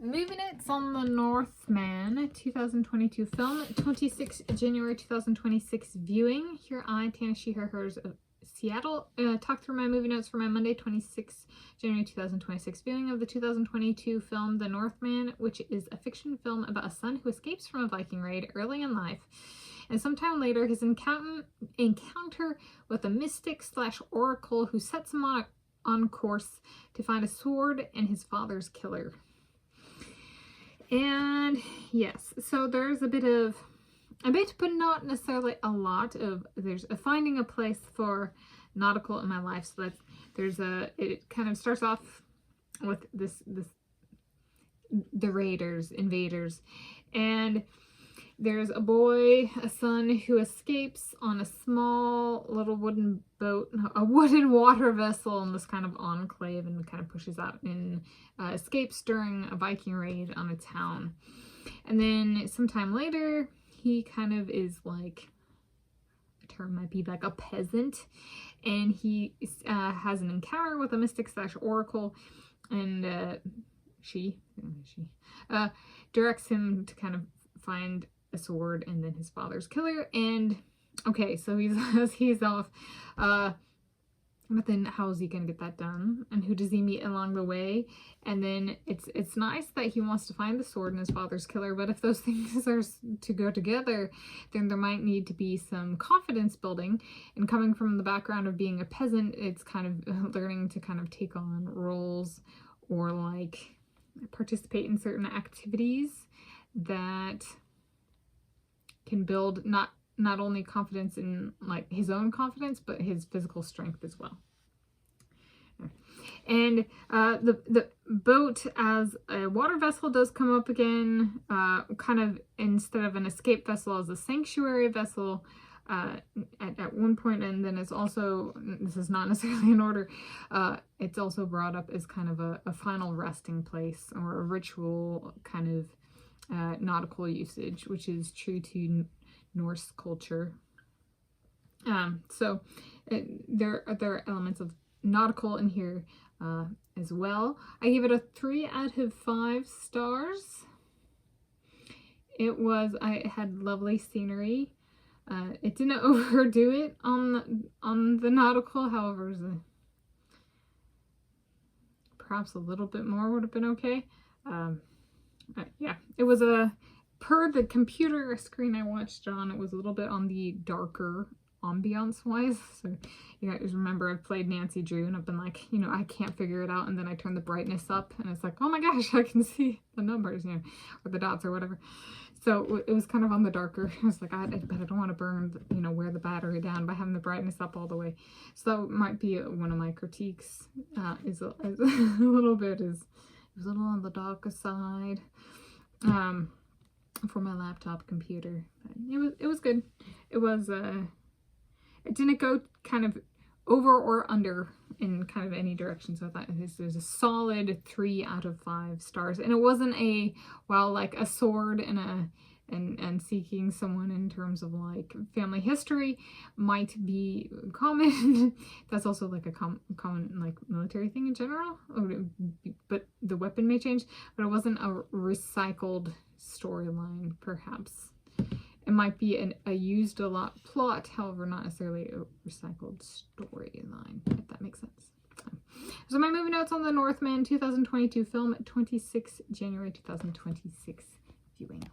Movie notes on the Northman 2022 film, 26 January 2026 viewing. Here I, Tanis Coralee of Seattle, talk through my movie notes for my Monday, 26 January 2026 viewing of the 2022 film The Northman, which is a fiction film about a son who escapes from a Viking raid early in life, and sometime later his encounter with a mystic/oracle who sets him on course to find a sword and his father's killer. And yes, so there's a bit, but not necessarily a lot of, there's a finding a place for nautical in my life. So it kind of starts off with the invaders, and there's a son who escapes on a small little wooden boat, a wooden water vessel in this kind of enclave, and kind of pushes out and escapes during a Viking raid on a town. And then sometime later, he kind of is like, the term might be like a peasant, and he has an encounter with a mystic/oracle, and she directs him to kind of find a sword and then his father's killer. And okay, so he's off, but then how is he gonna get that done, and who does he meet along the way? And then it's nice that he wants to find the sword and his father's killer, but if those things are to go together, then there might need to be some confidence building. And coming from the background of being a peasant, it's kind of learning to kind of take on roles or like participate in certain activities that can build not only confidence in like his own confidence, but his physical strength as well. And the boat as a water vessel does come up again, kind of instead of an escape vessel, as a sanctuary vessel at one point, and then it's also, this is not necessarily in order, it's also brought up as kind of a final resting place or a ritual kind of nautical usage, which is true to Norse culture. So there are elements of nautical in here as well. I give it a 3 out of 5 stars. I had lovely scenery. It didn't overdo it on the nautical, however, perhaps a little bit more would have been okay. Yeah, it was per the computer screen I watched on, it was a little bit on the darker ambiance wise. So you guys remember I've played Nancy Drew and I've been like, I can't figure it out, and then I turn the brightness up and it's like, oh my gosh, I can see the numbers, or the dots or whatever. So it was kind of on the darker. I was like, I don't want to burn, wear the battery down by having the brightness up all the way. So that might be one of my critiques, is a little bit, it was a little on the darker side. For my laptop computer. It was good. It didn't go kind of over or under in kind of any direction, so I thought this was a solid 3 out of 5 stars. And it wasn't like a sword and seeking someone in terms of like family history might be common. That's also like a common like military thing in general, but the weapon may change. But it wasn't a recycled storyline. Perhaps it might be a used a lot plot, however not necessarily a recycled storyline, if that makes sense. So my movie notes on the Northman 2022 film, 26 January 2026 viewing.